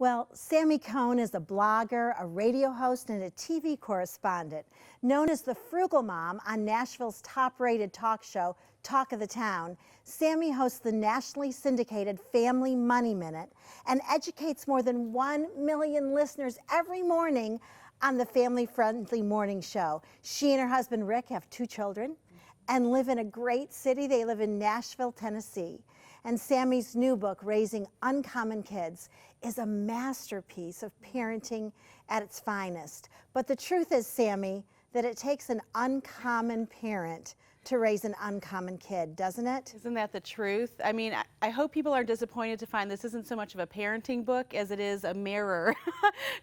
Well, Sami Cone is a blogger, a radio host, and a TV correspondent. Known as the Frugal Mom on Nashville's top-rated talk show, Talk of the Town, Sami hosts the nationally syndicated Family Money Minute and educates more than 1 million listeners every morning on the family-friendly morning show. She and her husband, Rick, have 2 children and live in a great city. They live in Nashville, Tennessee. And Sami's new book, Raising Uncommon Kids, is a masterpiece of parenting at its finest. But the truth is, Sami, that it takes an uncommon parent to raise an uncommon kid, doesn't it? Isn't that the truth? I mean, I hope people are disappointed to find this isn't so much of a parenting book as it is a mirror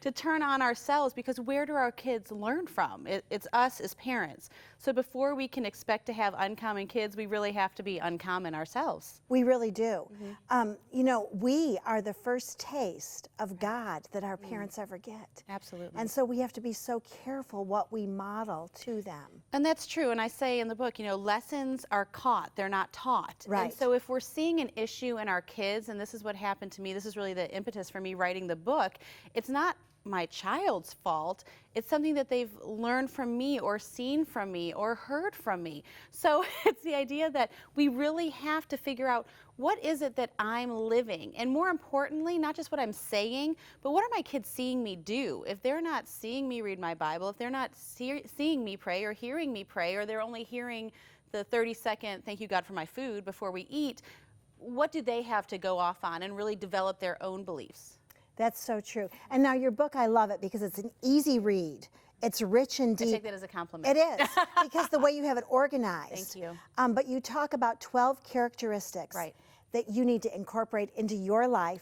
to turn on ourselves, because where do our kids learn from? It's us as parents. So before we can expect to have uncommon kids, we really have to be uncommon ourselves. We really do. You know, we are the first taste of God that our parents ever get. Absolutely. And so we have to be so careful what we model to them. And that's true. And I say in the book, you know, lessons are caught, they're not taught. Right. And so if we're seeing an issue in our kids, and this is what happened to me, this is really the impetus for me writing the book, it's not my child's fault. It's something that they've learned from me or seen from me or heard from me. So it's the idea that we really have to figure out, what is it that I'm living? And more importantly, not just what I'm saying, but what are my kids seeing me do? If they're not seeing me read my Bible, if they're not seeing me pray or hearing me pray, or they're only hearing the 30-second thank you God for my food before we eat, what do they have to go off on and really develop their own beliefs? That's so true. And now your book, I love it because it's an easy read. It's rich and deep. I take that as a compliment. It is, because the way you have it organized. Thank you. But you talk about 12 characteristics that you need to incorporate into your life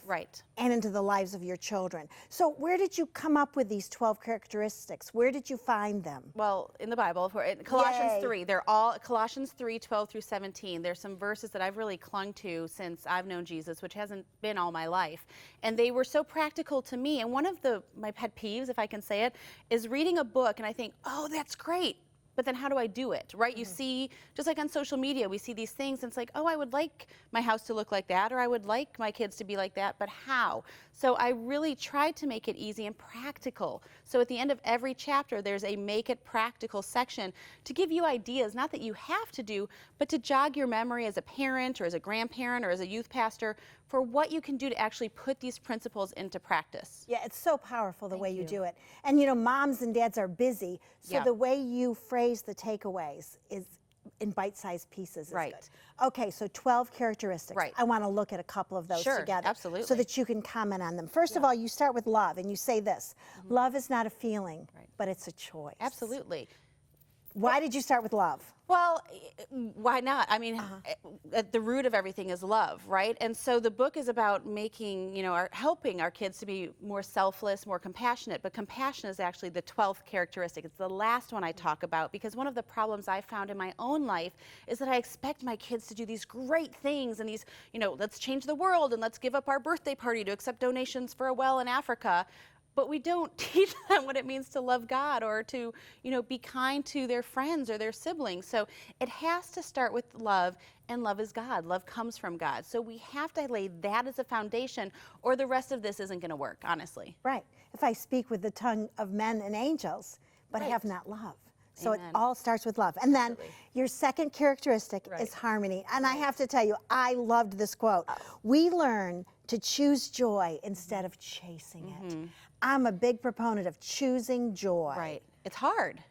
and into the lives of your children. So where did you come up with these 12 characteristics? Where did you find them? Well, in the Bible, Colossians 3, they're all Colossians 3, 12 through 17. There's some verses that I've really clung to since I've known Jesus, which hasn't been all my life. And they were so practical to me. And one of my pet peeves, if I can say it, is reading a book and I think, oh, that's great. But then how do I do it, right? You see, just like on social media, we see these things and it's like, oh, I would like my house to look like that, or I would like my kids to be like that, but how? So I really tried to make it easy and practical. So at the end of every chapter, there's a make it practical section to give you ideas, not that you have to do, but to jog your memory as a parent or as a grandparent or as a youth pastor for what you can do to actually put these principles into practice. Yeah, it's so powerful the way you do it. And you know, moms and dads are busy, so the way you phrase the takeaways is in bite-sized pieces is good. Okay, so 12 characteristics. I want to look at a couple of those together. Absolutely. So that you can comment on them. First of all, you start with love, and you say this: love is not a feeling, but it's a choice. Absolutely. Why did you start with love? Well, why not? I mean, at the root of everything is love, right? And so the book is about making, you know, helping our kids to be more selfless, more compassionate. But compassion is actually the 12th characteristic. It's the last one I talk about, because one of the problems I found in my own life is that I expect my kids to do these great things and these, you know, let's change the world and let's give up our birthday party to accept donations for a well in Africa. But we don't teach them what it means to love God or to, you know, be kind to their friends or their siblings. So it has to start with love, and love is God. Love comes from God. So we have to lay that as a foundation, or the rest of this isn't going to work, honestly. Right. If I speak with the tongue of men and angels, but have not love. So it all starts with love. And then your second characteristic is harmony. And I have to tell you, I loved this quote. We learn to choose joy instead of chasing it. I'm a big proponent of choosing joy. Right. It's hard.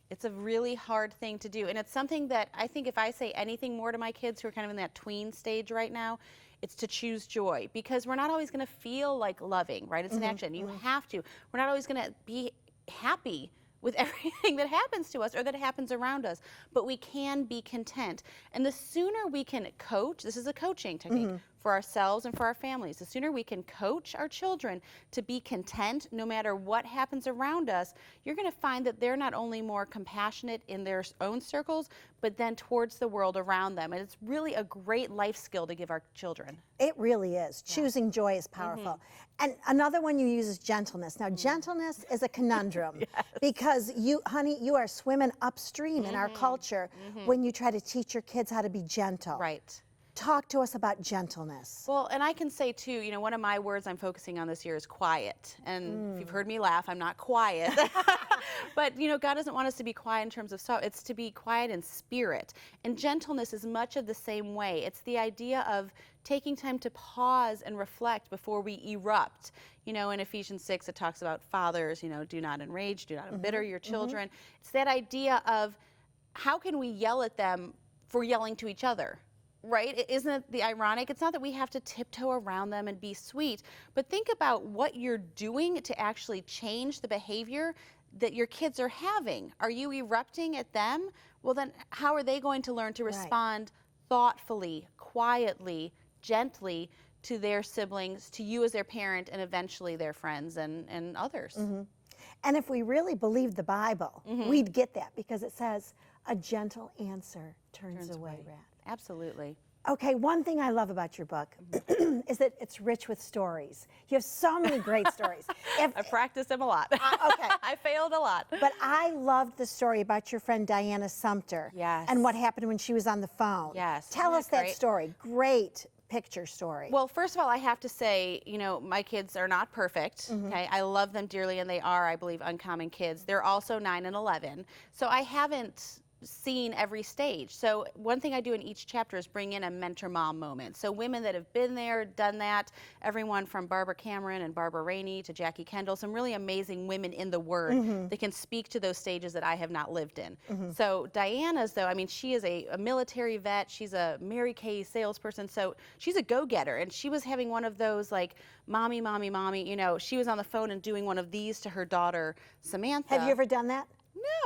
It's a really hard thing to do. And it's something that I think if I say anything more to my kids who are kind of in that tween stage right now, it's to choose joy. Because we're not always going to feel like loving, right? It's an action. You have to. We're not always going to be happy with everything that happens to us or that happens around us, but we can be content. And the sooner we can coach, this is a coaching technique for ourselves and for our families, the sooner we can coach our children to be content no matter what happens around us, you're going to find that they're not only more compassionate in their own circles, but then towards the world around them. And it's really a great life skill to give our children. It really is. Choosing joy is powerful. And another one you use is gentleness. Now, gentleness is a conundrum because you, honey, you are swimming upstream in our culture when you try to teach your kids how to be gentle. Right. Talk to us about gentleness. Well, and I can say too, you know, one of my words I'm focusing on this year is quiet. And if you've heard me laugh, I'm not quiet. But, you know, God doesn't want us to be quiet in terms of stuff. It's to be quiet in spirit. And gentleness is much of the same way. It's the idea of taking time to pause and reflect before we erupt. You know, in Ephesians 6, it talks about fathers, you know, do not enrage, do not embitter your children. It's that idea of how can we yell at them for yelling to each other? Right? Isn't it the ironic? It's not that we have to tiptoe around them and be sweet, but think about what you're doing to actually change the behavior that your kids are having. Are you erupting at them? Well, then how are they going to learn to respond thoughtfully, quietly, gently to their siblings, to you as their parent, and eventually their friends and others? And if we really believed the Bible, we'd get that, because it says, a gentle answer turns away wrath. Absolutely. Okay, one thing I love about your book is that it's rich with stories. You have so many great stories. I practiced them a lot. Okay. I failed a lot. But I loved the story about your friend Diana Sumter. Yes. And what happened when she was on the phone. Yes. Tell Isn't us that that great? story. Great picture story. Well, first of all, I have to say, you know, my kids are not perfect. Okay, I love them dearly, and they are, I believe, uncommon kids. They're also 9 and 11. So I haven't seen every stage. So one thing I do in each chapter is bring in a mentor mom moment. So women that have been there, done that, everyone from Barbara Cameron and Barbara Rainey to Jackie Kendall, some really amazing women in the Word that can speak to those stages that I have not lived in. So Diana's, though, I mean, she is a military vet. She's a Mary Kay salesperson. So she's a go-getter. And she was having one of those, like, mommy, mommy, mommy, you know, she was on the phone and doing one of these to her daughter, Samantha. Have you ever done that?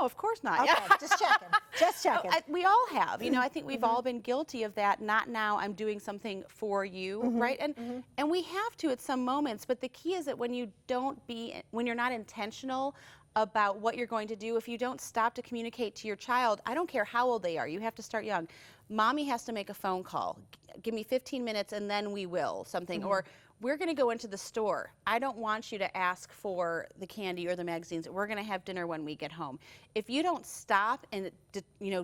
No, of course not. Okay, just checking. Just checking. We all have. You know, I think we've all been guilty of that. Not now, I'm doing something for you, right? And we have to at some moments. But the key is that when you're not intentional about what you're going to do, if you don't stop to communicate to your child, I don't care how old they are, you have to start young. Mommy has to make a phone call. Give me 15 minutes and then we will something. Or we're going to go into the store. I don't want you to ask for the candy or the magazines. We're going to have dinner when we get home. If you don't stop and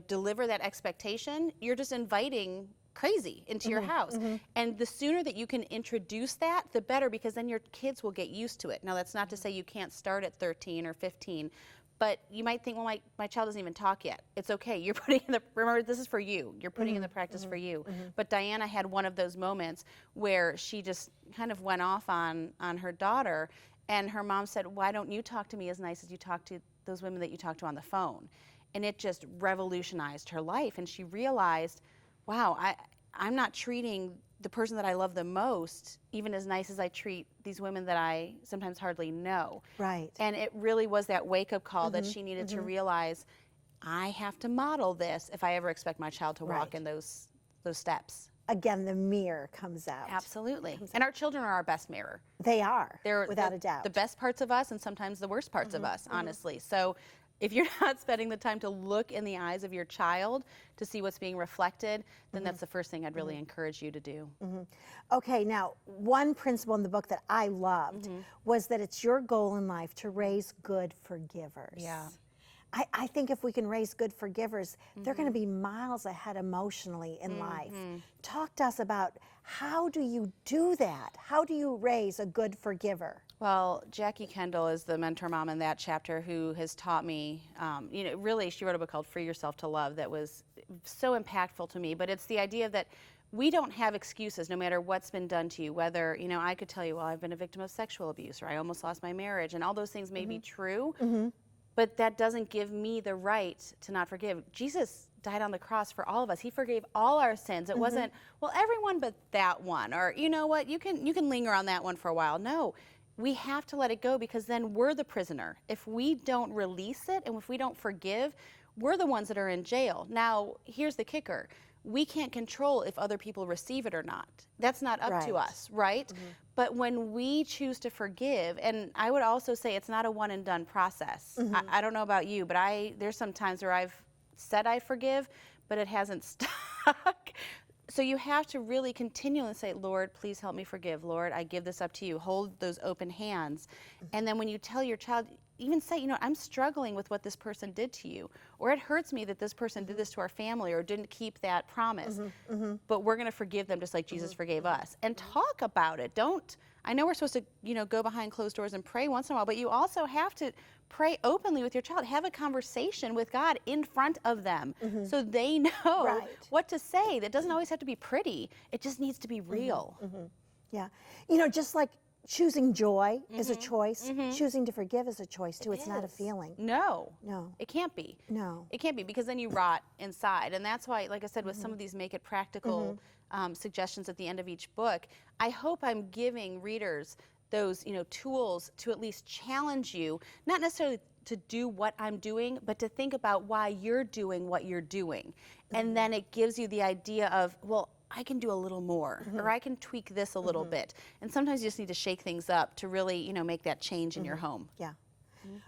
deliver that expectation, you're just inviting crazy into your house. And the sooner that you can introduce that, the better, because then your kids will get used to it. Now, that's not to say you can't start at 13 or 15, but you might think, well, my child doesn't even talk yet. It's okay. You're putting in remember, this is for you. You're putting in the practice for you. But Diana had one of those moments where she just kind of went off on her daughter, and her mom said, why don't you talk to me as nice as you talk to those women that you talk to on the phone? And it just revolutionized her life. And she realized, wow, I'm not treating the person that I love the most even as nice as I treat these women that I sometimes hardly know. Right. And it really was that wake-up call that she needed to realize, I have to model this if I ever expect my child to walk in those steps. Again, the mirror comes out. Absolutely. And our children are our best mirror. They are, They're without a doubt. the best parts of us and sometimes the worst parts of us, honestly. So if you're not spending the time to look in the eyes of your child to see what's being reflected, then that's the first thing I'd really encourage you to do. Okay, now, one principle in the book that I loved was that it's your goal in life to raise good forgivers. Yeah. I think if we can raise good forgivers, they're going to be miles ahead emotionally in life. Talk to us about, how do you do that? How do you raise a good forgiver? Well, Jackie Kendall is the mentor mom in that chapter who has taught me, really, she wrote a book called Free Yourself to Love that was so impactful to me. But it's the idea that we don't have excuses no matter what's been done to you, whether, I could tell you, well, I've been a victim of sexual abuse, or I almost lost my marriage, and all those things may be true, but that doesn't give me the right to not forgive. Jesus died on the cross for all of us. He forgave all our sins. It wasn't, well, everyone but that one, or you know what, you can linger on that one for a while. No. We have to let it go, because then we're the prisoner. If we don't release it and if we don't forgive, we're the ones that are in jail. Now, here's the kicker. We can't control if other people receive it or not. That's not up to us, right? But when we choose to forgive, and I would also say it's not a one and done process. I don't know about you, but there's some times where I've said I forgive, but it hasn't stuck. So you have to really continually say, Lord, please help me forgive. Lord, I give this up to you. Hold those open hands. And then when you tell your child, even say, you know, I'm struggling with what this person did to you, or it hurts me that this person did this to our family or didn't keep that promise. But we're going to forgive them just like Jesus forgave us. And talk about it. I know we're supposed to, you know, go behind closed doors and pray once in a while, but you also have to pray openly with your child. Have a conversation with God in front of them so they know what to say. That doesn't always have to be pretty. It just needs to be real. Yeah. You know, just like choosing joy is a choice, choosing to forgive is a choice too. It's not a feeling. No. No. It can't be. No. It can't be, because then you rot inside. And that's why, like I said, with some of these make it practical suggestions at the end of each book, I hope I'm giving readers those, you know, tools to at least challenge you, not necessarily to do what I'm doing, but to think about why you're doing what you're doing. And then it gives you the idea of, well, I can do a little more, or I can tweak this a little bit. And sometimes you just need to shake things up to really, you know, make that change in your home. Yeah.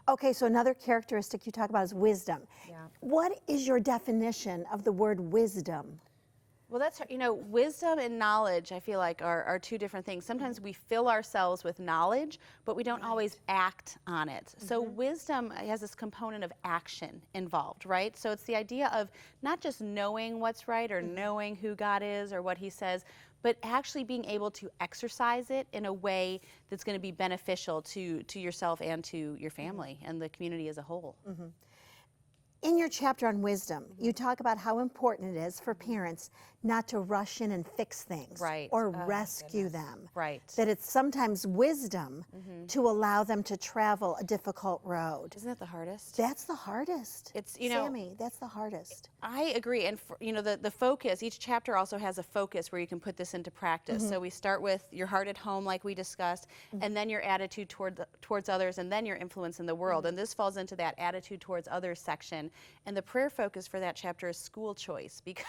Okay, so another characteristic you talk about is wisdom. Yeah. What is your definition of the word wisdom? Well, that's, you know, wisdom and knowledge, I feel like, are two different things. Sometimes we fill ourselves with knowledge, but we don't always act on it. So wisdom has this component of action involved, right? So it's the idea of not just knowing what's right or knowing who God is or what he says, but actually being able to exercise it in a way that's going to be beneficial to yourself and to your family and the community as a whole. In your chapter on wisdom, you talk about how important it is for parents not to rush in and fix things or rescue them. That it's sometimes wisdom to allow them to travel a difficult road. Isn't that the hardest? That's the hardest. It's, you know, Sammy, that's the hardest. I agree. And, you know, the focus, each chapter also has a focus where you can put this into practice. So we start with your heart at home, like we discussed, and then your attitude towards others, and then your influence in the world. And this falls into that attitude towards others section. And the prayer focus for that chapter is school choice, because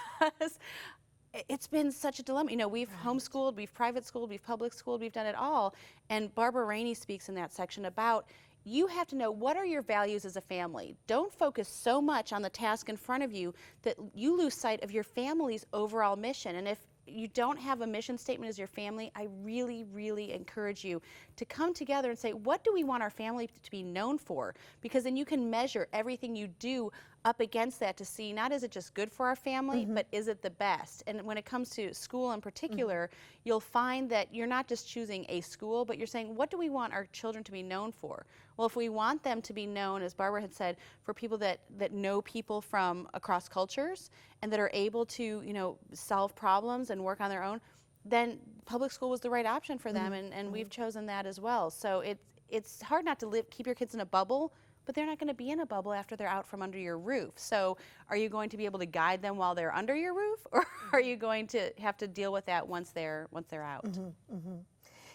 it's been such a dilemma. You know, we've homeschooled, we've private schooled, we've public schooled, we've done it all. And Barbara Rainey speaks in that section about, you have to know, what are your values as a family. Don't focus so much on the task in front of you that you lose sight of your family's overall mission. And if you don't have a mission statement as your family, I really, really encourage you to come together and say, what do we want our family to be known for? Because then you can measure everything you do up against that to see, not is it just good for our family, but is it the best? And when it comes to school in particular, you'll find that you're not just choosing a school, but you're saying, what do we want our children to be known for? Well, if we want them to be known, as Barbara had said, for people that know people from across cultures and that are able to, you know, solve problems and work on their own, then public school was the right option for them, and we've chosen that as well. So it's hard not to keep your kids in a bubble, but they're not going to be in a bubble after they're out from under your roof. So are you going to be able to guide them while they're under your roof, or are you going to have to deal with that once they're out?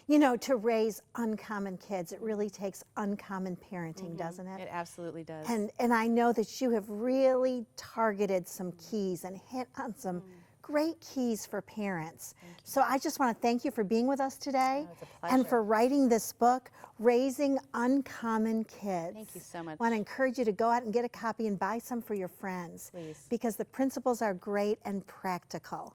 You know, to raise uncommon kids, it really takes uncommon parenting, doesn't it? It absolutely does. And I know that you have really targeted some keys and hit on some great keys for parents. So I just want to thank you for being with us today and for writing this book, Raising Uncommon Kids. Thank you so much. I want to encourage you to go out and get a copy and buy some for your friends. Please. Because the principles are great and practical.